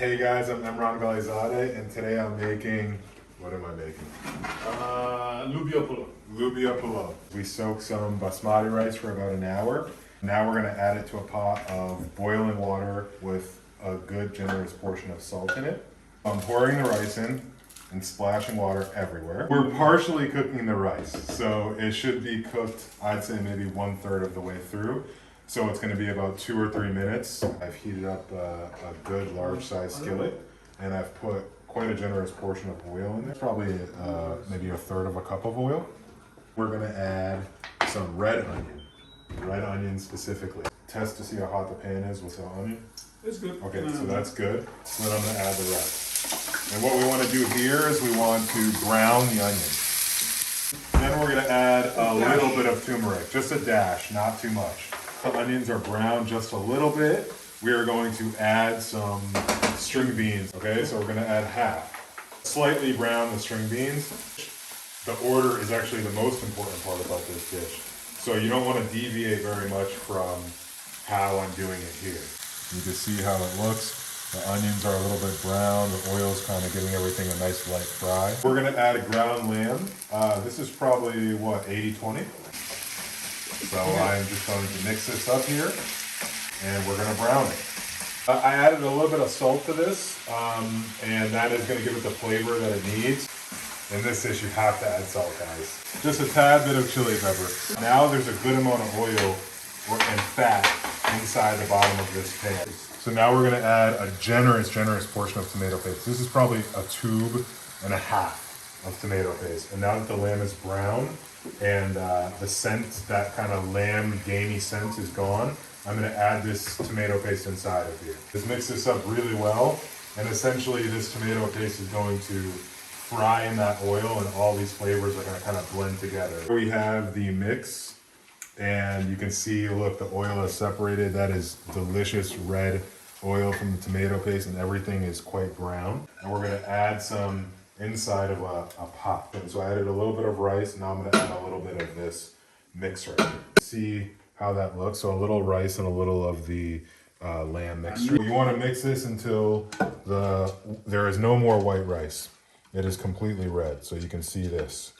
Hey guys, I'm Emran Galizadeh, and today I'm making, what am I making? Lubia Polo. Lubia Polo. We soak some basmati rice for about an hour. Now we're gonna add it to a pot of boiling water with a good generous portion of salt in it. I'm pouring the rice in and splashing water everywhere. We're partially cooking the rice, so it should be cooked, I'd say maybe 1/3 of the way through. So it's gonna be about 2 or 3 minutes. I've heated up a good large size skillet, and I've put quite a generous portion of oil in there, probably maybe 1/3 of a cup of oil. We're gonna add some red onion specifically. Test to see how hot the pan is with the onion. It's good. Okay, so that's good. So then I'm gonna add the rest. And what we wanna do here is we want to brown the onion. Then we're gonna add a little bit of turmeric, just a dash, not too much. The onions are brown just a little bit. We are going to add some string beans. Okay, so we're gonna add half. Slightly brown the string beans. The order is actually the most important part about this dish. So you don't wanna deviate very much from how I'm doing it here. You can see how it looks. The onions are a little bit brown. The oil's kind of giving everything a nice light fry. We're gonna add a ground lamb. This is probably, what, 80-20? So I'm just going to mix this up here, and we're gonna brown it. I added a little bit of salt to this, and that is gonna give it the flavor that it needs. In this dish, you have to add salt, guys. Just a tad bit of chili pepper. Now there's a good amount of oil and fat inside the bottom of this pan. So now we're gonna add a generous portion of tomato paste. This is probably a 1.5 tubes of tomato paste. And now that the lamb is brown and the scent, that kind of lamb gamey scent is gone, I'm gonna add this tomato paste inside of here. Just mix this up really well. And essentially this tomato paste is going to fry in that oil, and all these flavors are gonna kind of blend together. We have the mix. And you can see, look, the oil is separated. That is delicious red oil from the tomato paste, and everything is quite brown. And we're gonna add some inside of a pot. And so I added a little bit of rice, and now I'm gonna add a little bit of this mix right here. See how that looks? So a little rice and a little of the lamb mixture. You wanna mix this until there is no more white rice. It is completely red, so you can see this.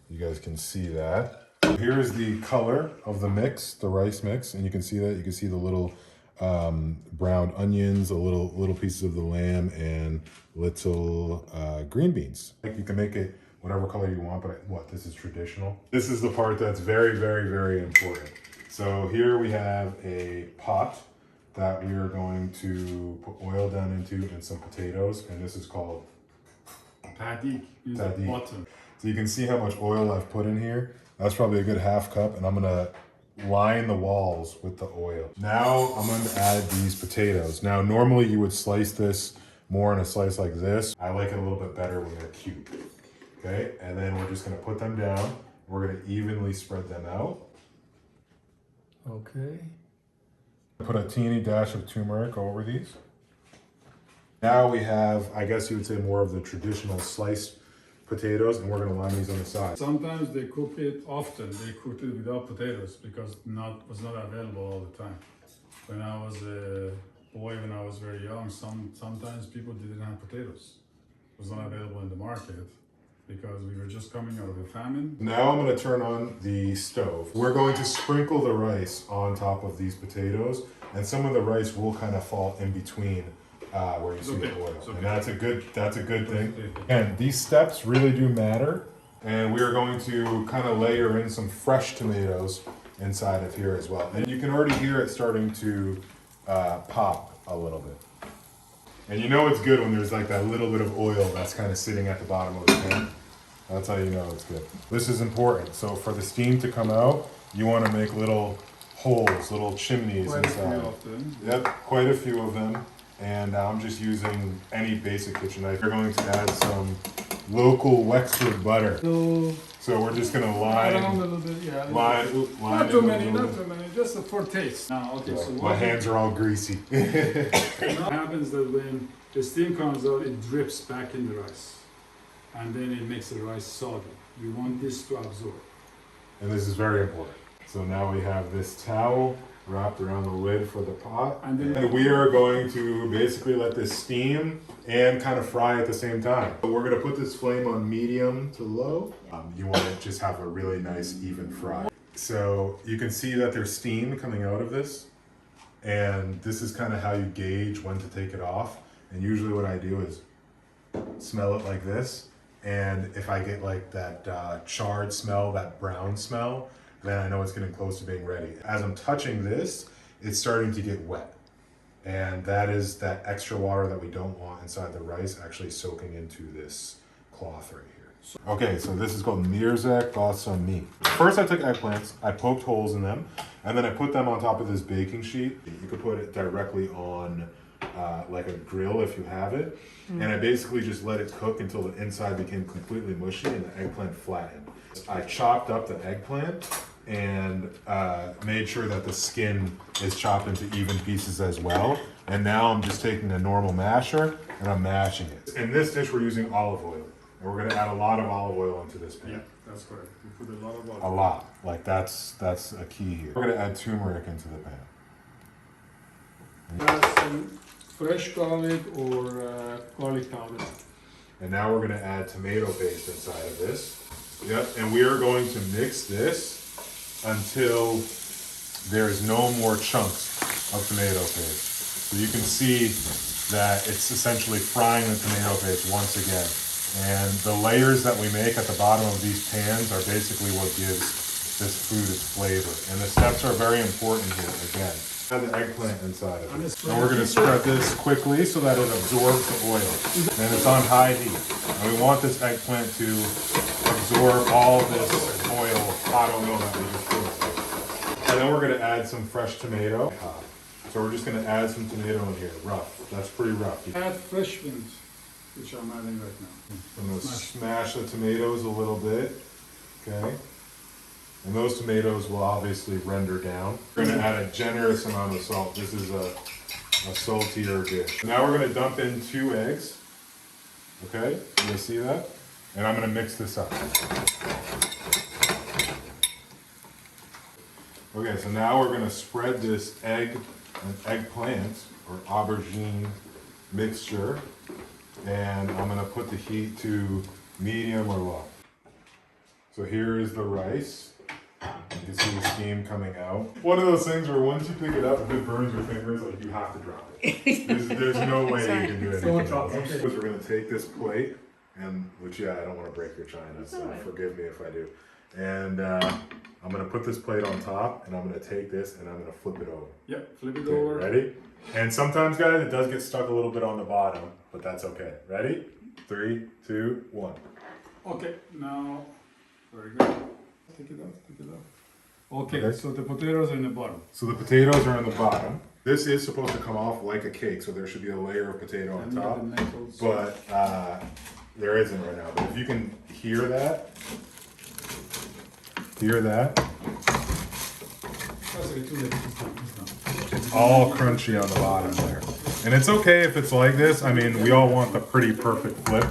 You guys can see that. Here is the color of the mix, the rice mix, and you can see that. You can see the little browned onions, a little pieces of the lamb, and little green beans. You can make it whatever color you want, but this is traditional. This is the part that's very, very, very important. So here we have a pot that we are going to put oil down into, and some potatoes, and this is called Tadik. bottom. So you can see how much oil I've put in here. That's probably a good 1/2 cup, and I'm gonna line the walls with the oil. Now I'm gonna add these potatoes. Now normally you would slice this more in a slice like this. I like it a little bit better when they're cubed. Okay, and then we're just gonna put them down. We're gonna evenly spread them out. Okay. Put a teeny dash of turmeric over these. Now we have, I guess you would say, more of the traditional sliced potatoes, and we're gonna line these on the side. Sometimes they cook it often. They cook it without potatoes because was not available all the time. When I was a boy, when I was very young, sometimes people didn't have potatoes. It was not available in the market because we were just coming out of a famine. Now I'm gonna turn on the stove. We're going to sprinkle the rice on top of these potatoes, and some of the rice will kind of fall in between where you see the oil. And that's a good thing. And these steps really do matter. And we are going to kind of layer in some fresh tomatoes inside of here as well. And you can already hear it starting to pop a little bit. And you know it's good when there's like that little bit of oil that's kind of sitting at the bottom of the pan. That's how you know it's good. This is important. So for the steam to come out, you want to make little holes, little chimneys inside. Yep, quite a few of them. And I'm just using any basic kitchen knife. We're going to add some local Wexford butter. So we're just gonna line a little bit, yeah. Line not too many, just for taste. Now, okay, so my hands are all greasy. What happens that when the steam comes out, it drips back in the rice, and then it makes the rice soggy. You want this to absorb. And this is very important. So now we have this towel wrapped around the lid for the pot. And then- And we are going to basically let this steam and kind of fry at the same time. But we're gonna put this flame on medium to low. You want to just have a really nice even fry. So you can see that there's steam coming out of this. And this is kind of how you gauge when to take it off. And usually what I do is smell it like this. And if I get like that charred smell, that brown smell, then I know it's getting close to being ready. As I'm touching this, it's starting to get wet. And that is that extra water that we don't want inside the rice actually soaking into this cloth right here. Okay, so this is called Mirza Ghasemi. First I took eggplants, I poked holes in them, and then I put them on top of this baking sheet. You could put it directly on like a grill if you have it. And I basically just let it cook until the inside became completely mushy and the eggplant flattened. I chopped up the eggplant and made sure that the skin is chopped into even pieces as well. And now I'm just taking a normal masher and I'm mashing it. In this dish we're using olive oil. And we're gonna add a lot of olive oil into this pan. Yeah, that's correct. We put a lot of water. A lot. Like that's a key here. We're gonna add turmeric into the pan. Some fresh garlic or garlic powder. And now we're gonna add tomato paste inside of this. Yep, and we are going to mix this until there's no more chunks of tomato paste. So you can see that it's essentially frying the tomato paste once again. And the layers that we make at the bottom of these pans are basically what gives this food its flavor. And the steps are very important here again. Add the eggplant inside of it. And we're gonna spread this quickly so that it absorbs the oil. And it's on high heat. And we want this eggplant to absorb all this hot oil that we just put. And then we're gonna add some fresh tomato. So we're just gonna add some tomato in here, rough. That's pretty rough. Add fresh mint, which I'm adding right now. I'm gonna smash the tomatoes a little bit, okay? And those tomatoes will obviously render down. We're gonna add a generous amount of salt. This is a saltier dish. Now we're gonna dump in 2 eggs, okay? You see that? And I'm gonna mix this up. Okay, so now we're gonna spread this egg and eggplant or aubergine mixture, and I'm gonna put the heat to medium or low. So here is the rice. You can see the steam coming out. One of those things where once you pick it up, if it burns your fingers, like you have to drop it. There's no way you can do anything else. We're gonna take this plate, and which I don't want to break your china, so forgive me if I do. And I'm gonna put this plate on top, and I'm gonna take this and I'm gonna flip it over. Yep, flip it Okay, over. ready? And sometimes, guys, it does get stuck a little bit on the bottom, but that's okay. Ready? 3, 2, 1. Okay, now, very good. Take it out, take it out. Okay, Okay. so the potatoes are in the bottom. So the potatoes are on the bottom. This is supposed to come off like a cake, so there should be a layer of potato on And top. the nettles. But there isn't right now. But if you can hear that, it's all crunchy on the bottom there. And it's okay if it's like this. I mean, we all want the pretty perfect flip,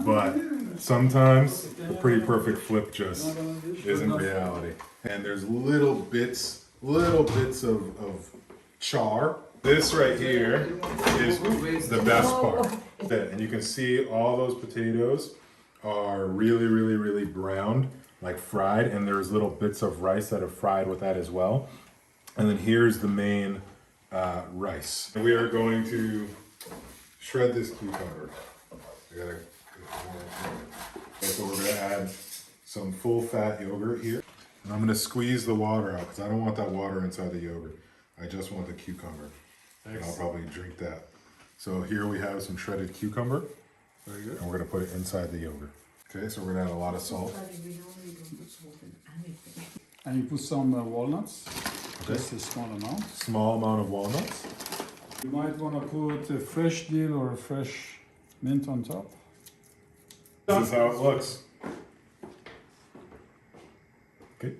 but sometimes the pretty perfect flip just isn't reality. And there's little bits of char. This right here is the best part. And you can see all those potatoes are really browned, like fried, and there's little bits of rice that are fried with that as well. And then here's the main rice. We are going to shred this cucumber. So we're gonna add some full fat yogurt here. And I'm gonna squeeze the water out because I don't want that water inside the yogurt. I just want the cucumber. And I'll probably drink that. So here we have some shredded cucumber. Very good. And we're gonna put it inside the yogurt. Okay, so we're gonna add a lot of salt. And you put some walnuts, just a small amount. Small amount of walnuts. You might want to put a fresh dill or a fresh mint on top. This is how it looks. Okay,